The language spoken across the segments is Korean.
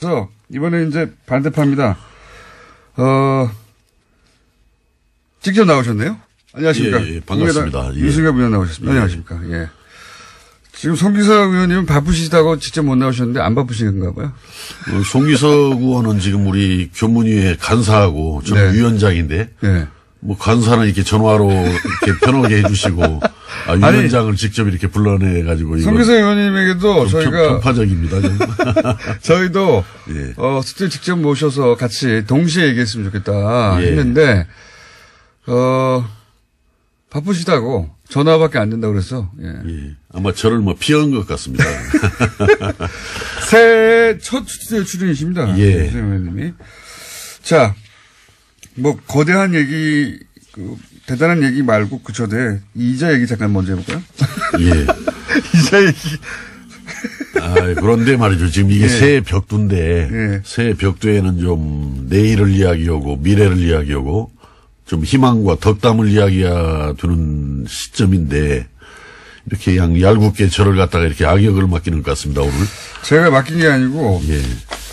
그래서 이번에 이제 반대파입니다. 직접 나오셨네요. 안녕하십니까. 예, 반갑습니다. 유승엽 의원 나오셨습니다. 안녕하십니까. 예. 지금 송기석 의원님은 바쁘시다고 직접 못 나오셨는데 안 바쁘신가 봐요. 송기석 의원은 지금 우리 교문위에 간사하고 저는 위원장인데 뭐 간사는 이렇게 전화로 이렇게 편하게 해주시고 위원장을 직접 이렇게 불러내 가지고 송기석 의원님에게도 저희가 편파적입니다. 좀. 저희도 스튜디오 직접 모셔서 같이 동시에 얘기했으면 좋겠다 했는데 바쁘시다고 전화밖에 안 된다고 그래서 아마 저를 뭐 피한 것 같습니다. 새해 첫 스튜디오 출연이십니다. 예. 의원님이. 자, 뭐 거대한 얘기, 대단한 얘기 말고 전에 이자 얘기 잠깐 먼저 해볼까요? 예. 이자 얘기. 그런데 말이죠. 지금 이게 새해 벽두인데 새해 벽두에는 좀 내일을 이야기하고 미래를 이야기하고 좀 희망과 덕담을 이야기하는 시점인데 이렇게 그냥 얄궂게 저를 갖다가 이렇게 악역을 맡기는 것 같습니다, 오늘. 제가 맡긴 게 아니고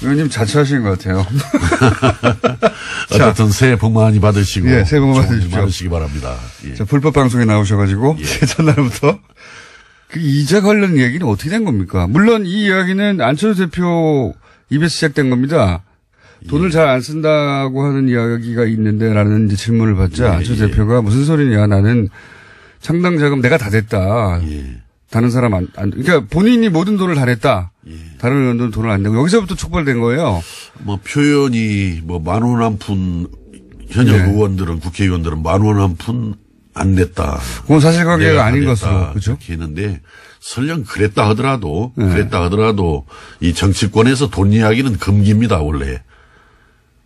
의원님 자처하시는 것 같아요. 어쨌든 새해 복 많이 받으시고 새해 복 많이 받으시기 바랍니다. 자, 불법 방송에 나오셔가지고 첫날부터 그 이자 관련 얘기는 어떻게 된 겁니까? 물론 이 이야기는 안철수 대표 입에서 시작된 겁니다. 돈을 잘 안 쓴다고 하는 이야기가 있는데라는 이제 질문을 받자 안철수 대표가 무슨 소리냐, 나는 창당 자금 내가 다 냈다. 다른 사람 그러니까 본인이 모든 돈을 다 냈다. 다른 의원들은 돈을 안 내고 여기서부터 촉발된 거예요. 뭐 표현이 뭐 10,000원 한 푼 현역 의원들은 국회의원들은 10,000원 한 푼 안 냈다. 그건 사실관계가 아닌 것으로 그렇죠. 그렇게 했는데 설령 그랬다 하더라도 이 정치권에서 돈 이야기는 금기입니다, 원래.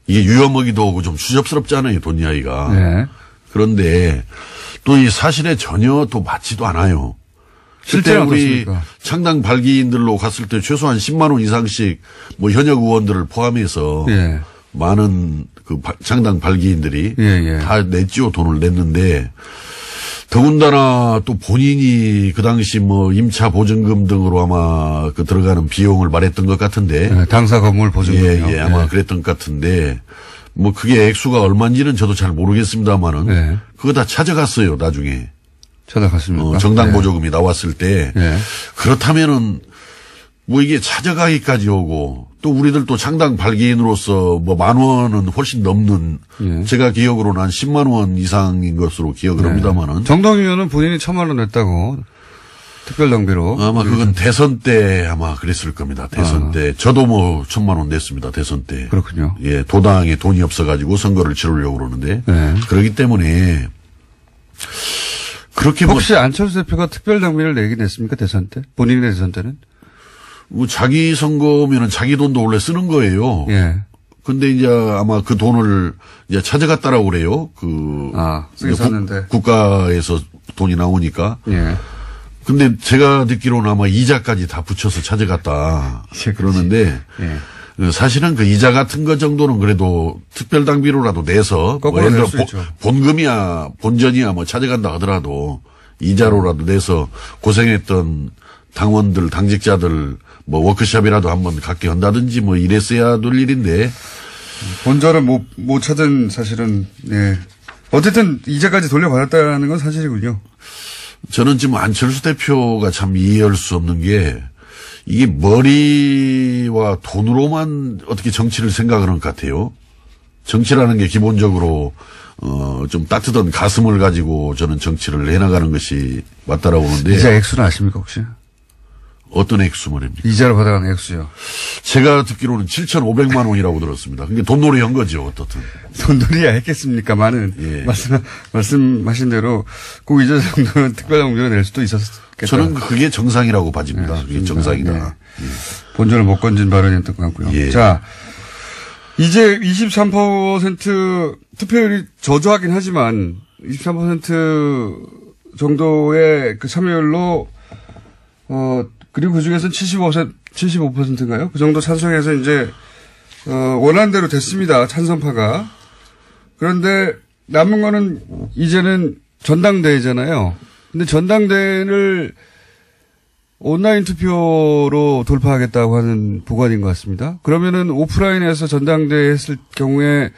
이게 유효먹이도 오고 좀 추접스럽잖아요, 돈 이야기가. 그런데 또 이 사실에 전혀 또 맞지도 않아요. 실제 우리 창당 발기인들로 갔을 때 최소한 10만 원 이상씩 뭐 현역 의원들을 포함해서 많은 그 창당 발기인들이 다 냈죠, 돈을 냈는데 더군다나 또 본인이 그 당시 뭐 임차 보증금 등으로 아마 그 들어가는 비용을 말했던 것 같은데. 당사 건물 보증금이요. 아마 그랬던 것 같은데 뭐 그게 액수가 얼마인지는 저도 잘 모르겠습니다만은 그거 다 찾아갔어요, 나중에. 찾아갔습니까? 정당 보조금이 나왔을 때. 그렇다면은 뭐 이게 찾아가기까지 오고 또 우리들 또 창당 발기인으로서 뭐 10,000원은 훨씬 넘는 제가 기억으로는 한 10만 원 이상인 것으로 기억을 합니다만은. 정동윤 본인이 1,000만 원 냈다고 특별당비로. 아마 그건 대선 때 아마 그랬을 겁니다. 대선 때. 저도 뭐 1,000만 원 냈습니다. 대선 때. 그렇군요. 도당에 돈이 없어가지고 선거를 치르려고 그러는데. 그렇기 때문에 그렇게 혹시 안철수 대표가 특별당비를 내긴 했습니까? 대선 때? 본인의 대선 때는? 뭐 자기 선거면은 자기 돈도 원래 쓰는 거예요. 근데 이제 아마 그 돈을 이제 찾아갔다라고 그래요. 쓰겠었는데. 국가에서 돈이 나오니까. 근데 제가 듣기로는 아마 이자까지 다 붙여서 찾아갔다. 그러는데. 사실은 그 이자 같은 거 정도는 그래도 특별당비로라도 내서 뭐 예를 들어 본금이야 본전이야 뭐 찾아간다 하더라도 이자로라도 내서 고생했던 당원들 당직자들 뭐 워크숍이라도 한번 갖게 한다든지 뭐 이랬어야 될 일인데 본전을 못 찾은 사실은 어쨌든 이자까지 돌려받았다는 건 사실이군요. 저는 지금 안철수 대표가 참 이해할 수 없는 게 이게 머리와 돈으로만 어떻게 정치를 생각하는 것 같아요. 정치라는 게 기본적으로 좀 따뜻한 가슴을 가지고 저는 정치를 해나가는 것이 맞다라고 보는데. 이자 액수는 아십니까 혹시? 어떤 액수 말입니까? 이자로 받아가는 액수요. 제가 듣기로는 7,500만 원이라고 들었습니다. 그게 돈놀이 한 거죠, 어떻든. 돈놀이야 했겠습니까만은. 말씀하신 대로 그 이자 정도는 특별당비로 낼 수도 있었겠다. 저는 그게 정상이라고 봐집니다. 그게 정상이다. 본전을 못 건진 발언이었던 것 같고요. 자, 이제 23% 투표율이 저조하긴 하지만 23% 정도의 그 참여율로 그리고 그 중에서 75%인가요? 그 정도 찬성해서 이제, 원한대로 됐습니다. 찬성파가. 그런데 남은 거는 이제는 전당대회잖아요. 근데 전당대회를, 온라인 투표로 돌파하겠다고 하는 보관인 것 같습니다. 그러면은 오프라인에서 전당대회 했을 경우에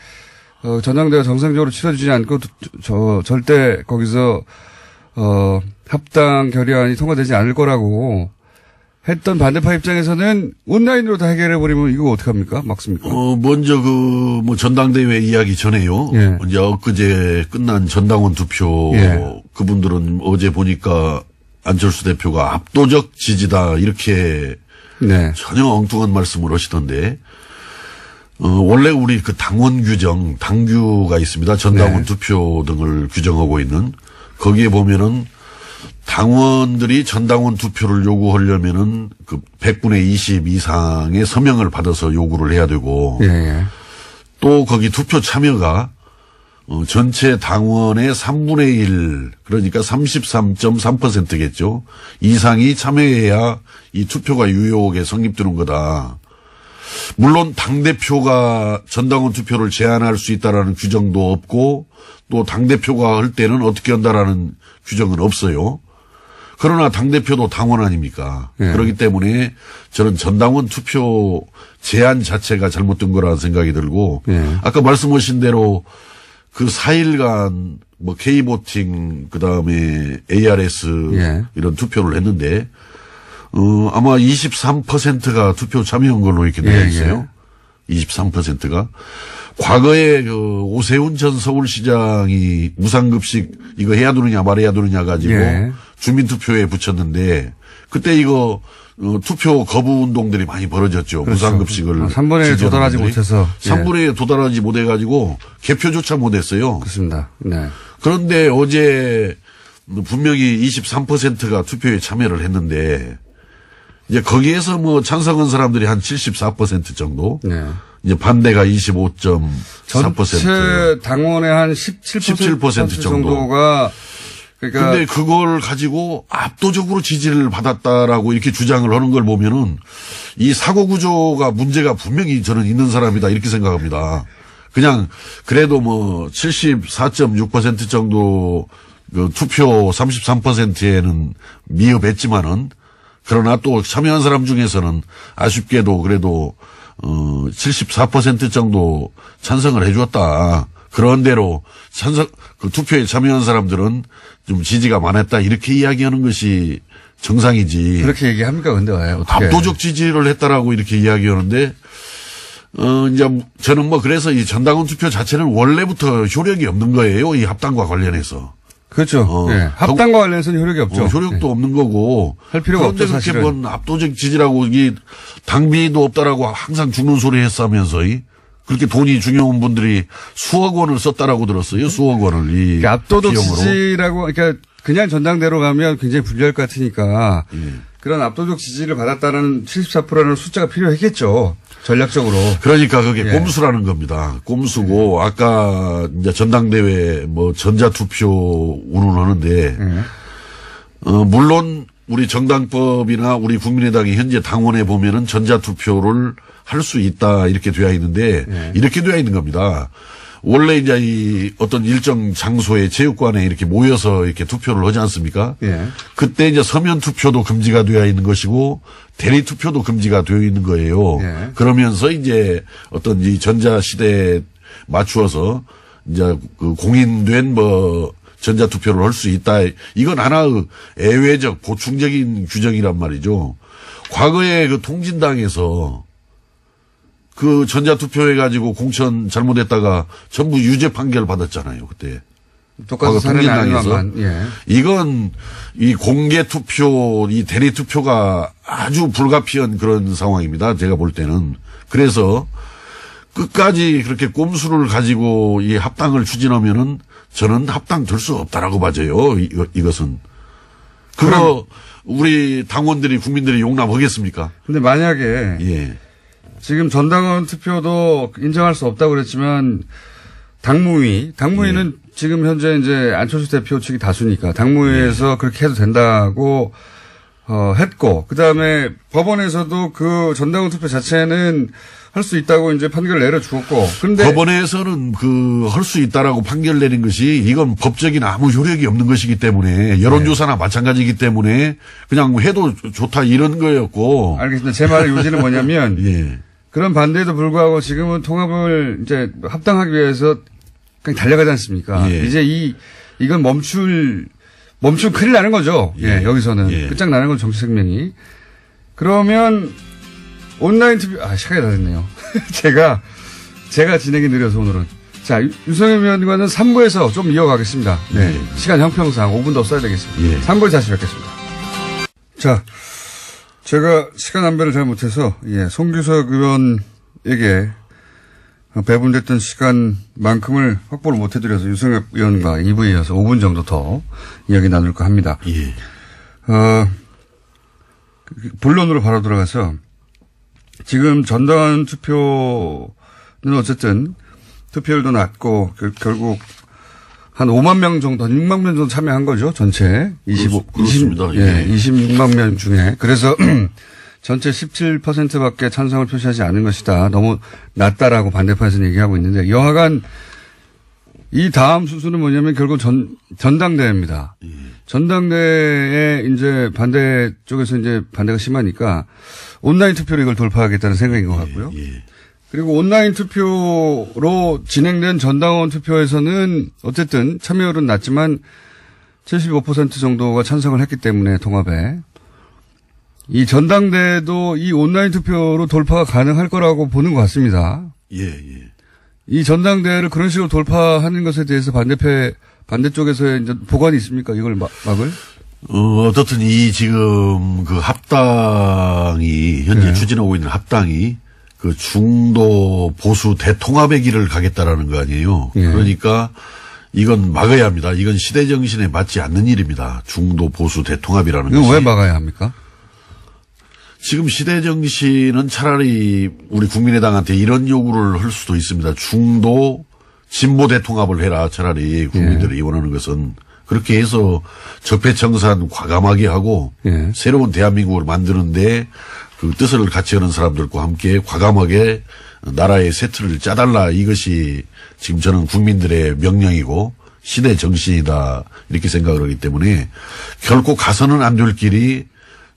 전당대회가 정상적으로 치러지지 않고 절대 거기서 합당 결의안이 통과되지 않을 거라고 했던 반대파 입장에서는 온라인으로 다 해결해버리면 이거 어떡합니까? 막습니까? 먼저 전당대회 이야기 전에요. 예. 이제 엊그제 끝난 전당원 투표. 예. 그분들은 어제 보니까 안철수 대표가 압도적 지지다. 이렇게. 네. 전혀 엉뚱한 말씀을 하시던데. 원래 우리 그 당원 규정, 당규가 있습니다. 전당원 네. 투표 등을 규정하고 있는. 거기에 보면은 당원들이 전당원 투표를 요구하려면은 그 100분의 20 이상의 서명을 받아서 요구를 해야 되고 예. 또 거기 투표 참여가 전체 당원의 3분의 1 그러니까 33.3%겠죠. 이상이 참여해야 이 투표가 유효하게 성립되는 거다. 물론 당대표가 전당원 투표를 제한할 수 있다라는 규정도 없고 또 당대표가 할 때는 어떻게 한다라는 규정은 없어요. 그러나 당대표도 당원 아닙니까? 네. 그렇기 때문에 저는 전당원 투표 제한 자체가 잘못된 거라는 생각이 들고 네. 아까 말씀하신 대로 그 4일간 K보팅 그다음에 ARS 네. 이런 투표를 했는데 아마 23%가 투표 참여한 걸로 이렇게 되어 있어요. 23%가. 과거에 오세훈 전 서울시장이 무상급식 이거 해야 되느냐 말해야 되느냐 가지고 주민투표에 붙였는데 그때 이거 투표 거부 운동들이 많이 벌어졌죠. 그렇죠. 무상급식을. 3분의 1 도달하지 못해서. 3분의 1 도달하지 못해가지고 개표조차 못했어요. 그렇습니다. 네. 그런데 어제 분명히 23%가 투표에 참여를 했는데 이제 거기에서 찬성한 사람들이 한 74% 정도. 네. 이제 반대가 25.4%. 전체 당원의 한 17% 정도가 그러니까. 근데 그걸 가지고 압도적으로 지지를 받았다라고 이렇게 주장을 하는 걸 보면은 이 사고 구조가 문제가 분명히 저는 있는 사람이다 이렇게 생각합니다. 그냥 그래도 74.6% 정도 그 투표 33%에는 미흡했지만은 그러나 또 참여한 사람 중에서는 아쉽게도 그래도 74% 정도 찬성을 해주었다. 그런대로 그 투표에 참여한 사람들은 좀 지지가 많았다. 이렇게 이야기하는 것이 정상이지. 그렇게 얘기합니까? 근데 왜? 어떻게. 압도적 지지를 했다라고 이렇게 이야기하는데, 이제 저는 그래서 이 전당원 투표 자체는 원래부터 효력이 없는 거예요. 이 합당과 관련해서. 그렇죠. 네. 합당과 관련해서는 효력이 없죠. 효력도 네. 없는 거고. 할 필요가 없죠. 그런데 그렇게 압도적 지지라고 이게 당비도 없다라고 항상 죽는 소리 했으면서 그렇게 돈이 중요한 분들이 수억 원을 썼다라고 들었어요. 수억 원을 그러니까 압도적 비용으로. 지지라고 그러니까 그냥 전당대로 가면 굉장히 불리할 것 같으니까 그런 압도적 지지를 받았다는 74%라는 숫자가 필요했겠죠. 전략적으로. 그러니까 그게 꼼수라는 겁니다. 꼼수고 아까 이제 전당대회 전자투표 운운하는데 물론 우리 정당법이나 우리 국민의당이 현재 당원에 보면은 전자투표를 할 수 있다 이렇게 되어 있는데 이렇게 되어 있는 겁니다. 원래 이제 이 어떤 일정 장소에 체육관에 이렇게 모여서 이렇게 투표를 하지 않습니까? 그때 이제 서면 투표도 금지가 되어 있는 것이고 대리 투표도 금지가 되어 있는 거예요. 그러면서 이제 어떤 이 전자 시대에 맞추어서 이제 그 공인된 전자 투표를 할 수 있다. 이건 하나의 예외적 보충적인 규정이란 말이죠. 과거에 그 통진당에서 그 전자투표해가지고 공천 잘못했다가 전부 유죄 판결 받았잖아요, 그때. 똑같은 사례는 아니지만, 이건 이 공개투표, 이 대리투표가 아주 불가피한 그런 상황입니다, 제가 볼 때는. 그래서 끝까지 그렇게 꼼수를 가지고 이 합당을 추진하면은 저는 합당될 수 없다라고 봐져요, 이것은. 그거 우리 당원들이, 국민들이 용납하겠습니까? 근데 만약에. 지금 전당원 투표도 인정할 수 없다고 그랬지만 당무위는 지금 현재 이제 안철수 대표 측이 다수니까 당무위에서 그렇게 해도 된다고 했고 그다음에 법원에서도 그 전당원 투표 자체는 할 수 있다고 이제 판결을 내려주었고. 근데 법원에서는 할 수 있다라고 판결 내린 것이 이건 법적인 아무 효력이 없는 것이기 때문에 여론조사나 마찬가지이기 때문에 그냥 해도 좋다 이런 거였고. 알겠습니다. 제 말의 요지는 뭐냐면 예. 그런 반대에도 불구하고 지금은 통합을 이제 합당하기 위해서 그냥 달려가지 않습니까? 예. 이제 이건 멈추면 큰일 나는 거죠. 예, 여기서는. 예. 끝장나는 건 정치 생명이. 그러면 온라인 투표, 시간이 다 됐네요. 제가 진행이 느려서 오늘은. 자, 유성현 위원과는 3부에서 좀 이어가겠습니다. 네. 예. 시간 형평상 5분 더 써야 되겠습니다. 예. 3부에 다시 뵙겠습니다. 자, 제가 시간 안배를 잘 못해서, 송규석 의원에게 배분됐던 시간만큼을 확보를 못 해드려서 유성현 의원과 2부에 이어서 5분 정도 더 이야기 나눌까 합니다. 예. 본론으로 바로 들어가서 지금 전당원 투표는 어쨌든 투표율도 낮고 결국 한 5만 명 정도, 6만 명 정도 참여한 거죠. 전체. 그렇습니다. 26만 명 중에. 그래서 전체 17%밖에 찬성을 표시하지 않은 것이다. 너무 낮다라고 반대파에서는 얘기하고 있는데 여하간 이 다음 순서는 뭐냐면 결국 전당대회입니다. 전당대회에 이제 반대 쪽에서 이제 반대가 심하니까 온라인 투표로 이걸 돌파하겠다는 생각인 것 같고요. 그리고 온라인 투표로 진행된 전당원 투표에서는 어쨌든 참여율은 낮지만 75% 정도가 찬성을 했기 때문에 통합에 이 전당대회도 이 온라인 투표로 돌파가 가능할 거라고 보는 것 같습니다. 이 전당대회를 그런 식으로 돌파하는 것에 대해서 반대쪽에서 이제 보관이 있습니까? 이걸 막을? 어떻든 지금 그 합당이, 현재 추진하고 있는 합당이 그 중도 보수 대통합의 길을 가겠다라는 거 아니에요. 그러니까 이건 막아야 합니다. 이건 시대 정신에 맞지 않는 일입니다. 중도 보수 대통합이라는 것이. 이거 왜 막아야 합니까? 지금 시대 정신은 차라리 우리 국민의당한테 이런 요구를 할 수도 있습니다. 중도 진보 대통합을 해라. 차라리 국민들이 원하는 것은. 그렇게 해서 적폐청산 과감하게 하고 새로운 대한민국을 만드는데 그 뜻을 같이 하는 사람들과 함께 과감하게 나라의 새 틀을 짜달라. 이것이 지금 저는 국민들의 명령이고 시대 정신이다. 이렇게 생각을 하기 때문에 결코 가서는 안 될 길이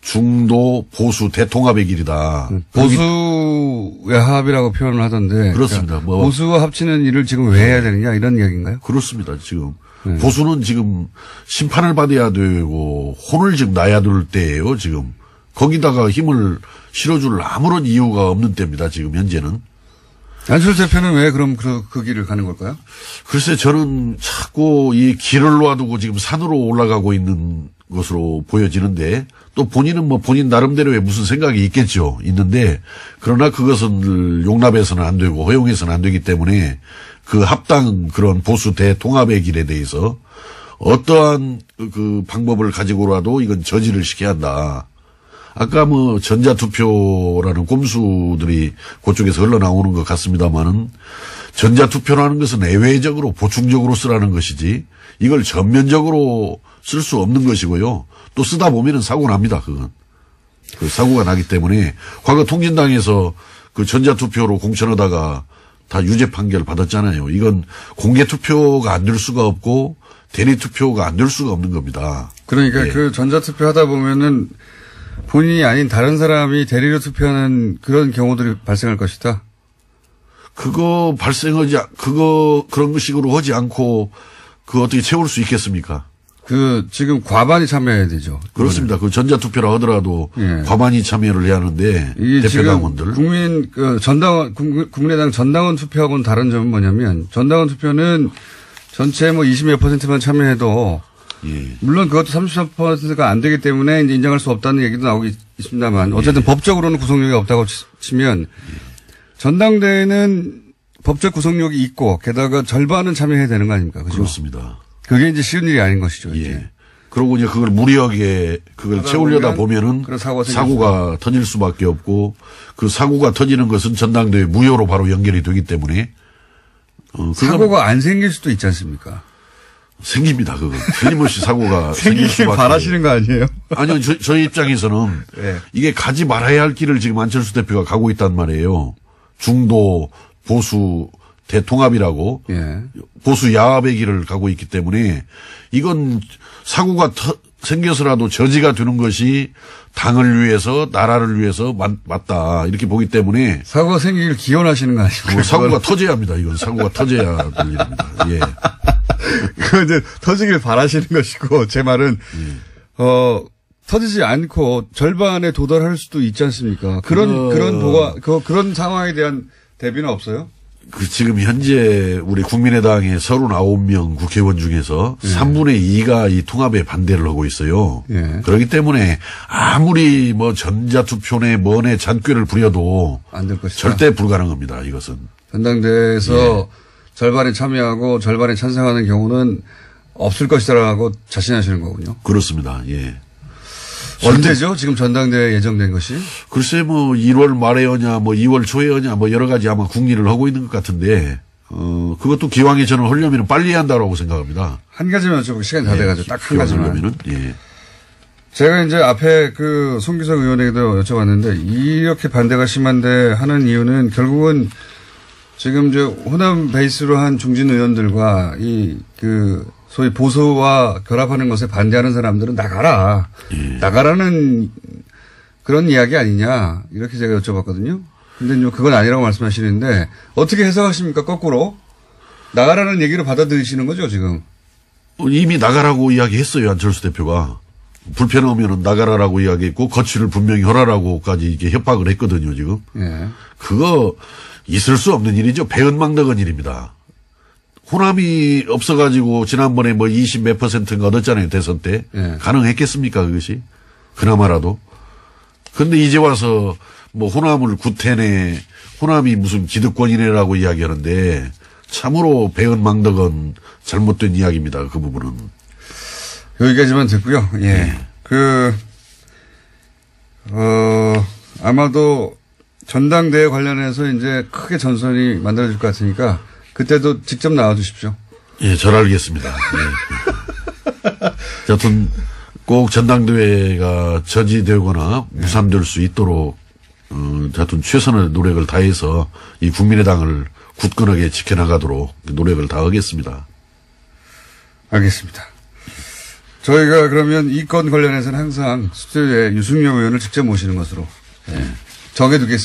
중도 보수 대통합의 길이다. 보수의 합이라고 표현을 하던데. 그렇습니다. 그러니까 보수와 합치는 일을 지금 왜 해야 되느냐 이런 이야기인가요? 그렇습니다. 지금 보수는 지금 심판을 받아야 되고 혼을 지금 나야 될 때예요. 지금 거기다가 힘을 실어줄 아무런 이유가 없는 때입니다. 지금 현재는. 안철수 대표는 왜 그럼 그 길을 가는 걸까요? 글쎄 저는 자꾸 이 길을 놓아두고 지금 산으로 올라가고 있는 것으로 보여지는데 또 본인은 본인 나름대로의 무슨 생각이 있겠죠. 있는데 그러나 그것은 용납해서는 안 되고 허용해서는 안 되기 때문에 그 합당 그런 보수 대통합의 길에 대해서 어떠한 그 방법을 가지고라도 이건 저지를 시켜야 한다. 아까 전자투표라는 꼼수들이 그쪽에서 흘러나오는 것 같습니다만은 전자투표라는 것은 예외적으로 보충적으로 쓰라는 것이지 이걸 전면적으로 쓸 수 없는 것이고요. 또 쓰다 보면은 사고 납니다. 그건. 그 사고가 나기 때문에 과거 통진당에서 그 전자투표로 공천하다가 다 유죄 판결 받았잖아요. 이건 공개투표가 안 될 수가 없고 대리투표가 안 될 수가 없는 겁니다. 그러니까 그 전자투표 하다 보면은 본인이 아닌 다른 사람이 대리로 투표하는 그런 경우들이 발생할 것이다. 그런 식으로 하지 않고 어떻게 채울 수 있겠습니까? 지금 과반이 참여해야 되죠. 그렇습니다. 그 전자투표라 하더라도 과반이 참여를 해야 하는데 대표당원들. 국민의당 전당원 투표하고는 다른 점은 뭐냐면 전당원 투표는 전체 20몇 %만 참여해도 물론 그것도 33%가 안 되기 때문에 이제 인정할 수 없다는 얘기도 나오고 있습니다만 어쨌든 법적으로는 구속력이 없다고 치면 전당대회는 법적 구속력이 있고 게다가 절반은 참여해야 되는 거 아닙니까? 그죠? 그렇습니다. 그게 이제 쉬운 일이 아닌 것이죠. 이제. 그러고 이제 그걸 무리하게 그걸 채우려다 보면은 사고가 터질 수밖에 없고 그 사고가 터지는 것은 전당대회 무효로 바로 연결이 되기 때문에 사고가 안 생길 수도 있지 않습니까? 생깁니다. 그건 틀림없이 사고가 생기길 바라시는 거 아니에요? 아니요. 저희 입장에서는 이게 가지 말아야 할 길을 지금 안철수 대표가 가고 있단 말이에요. 중도 보수 대통합이라고 예. 보수 야합의 길을 가고 있기 때문에 이건 사고가 생겨서라도 저지가 되는 것이 당을 위해서 나라를 위해서 맞다 이렇게 보기 때문에 사고가 생기길 기원하시는 거 아니에요? 사고가 터져야 합니다. 이건 사고가 터져야 될 일입니다. 예. 그 이제 터지길 바라시는 것이고 제 말은 터지지 않고 절반에 도달할 수도 있지 않습니까? 그런 상황에 대한 대비는 없어요? 지금 현재 우리 국민의당의 39명 국회의원 중에서 3분의 2가 이 통합에 반대를 하고 있어요. 예. 그렇기 때문에 아무리 뭐 전자투표네 뭐네 잔꾀를 부려도 안 될 것이다. 절대 불가능합니다. 이것은. 전당대회에서 절반이 참여하고 절반이 찬성하는 경우는 없을 것이다라고 자신하시는 거군요. 그렇습니다. 예. 언제죠? 지금 전당대회 예정된 것이? 글쎄 뭐 1월 말에 오냐 뭐 2월 초에 오냐 뭐 여러 가지 아마 궁리를 하고 있는 것 같은데 그것도 기왕에 저는 하려면 빨리 해야 한다고 생각합니다. 한 가지만 여쭤보고 시간이 다 돼가지고 딱 한 가지만. 하려면은 예. 제가 이제 앞에 그 송기석 의원에게도 여쭤봤는데 이렇게 반대가 심한데 하는 이유는 결국은 지금 이제 호남 베이스로 한 중진 의원들과 소위 보수와 결합하는 것에 반대하는 사람들은 나가라. 예. 나가라는 그런 이야기 아니냐. 이렇게 제가 여쭤봤거든요. 근데 그건 아니라고 말씀하시는데 어떻게 해석하십니까? 거꾸로. 나가라는 얘기로 받아들이시는 거죠, 지금? 이미 나가라고 이야기했어요, 안철수 대표가. 불편하면 나가라라고 이야기했고 거취를 분명히 하라라고까지 이게 협박을 했거든요, 지금. 예. 그거 있을 수 없는 일이죠. 배은망덕한 일입니다. 호남이 없어가지고 지난번에 뭐 20 몇 %인가 얻었잖아요. 대선 때. 예. 가능했겠습니까 그것이? 그나마라도. 근데 이제 와서 뭐 호남을 구태내 호남이 무슨 기득권이네라고 이야기하는데 참으로 배은망덕한 잘못된 이야기입니다. 그 부분은. 여기까지만 듣고요. 예. 아마도 전당대회 관련해서 이제 크게 전선이 만들어질 것 같으니까 그때도 직접 나와 주십시오. 예, 잘 알겠습니다. 예. 여튼 꼭 전당대회가 저지되거나 무산될 수 있도록 하여튼 최선의 노력을 다해서 이 국민의당을 굳건하게 지켜나가도록 노력을 다하겠습니다. 알겠습니다. 저희가 그러면 이 건 관련해서는 항상 스튜디오에 유승엽 의원을 직접 모시는 것으로 정해두겠습니다.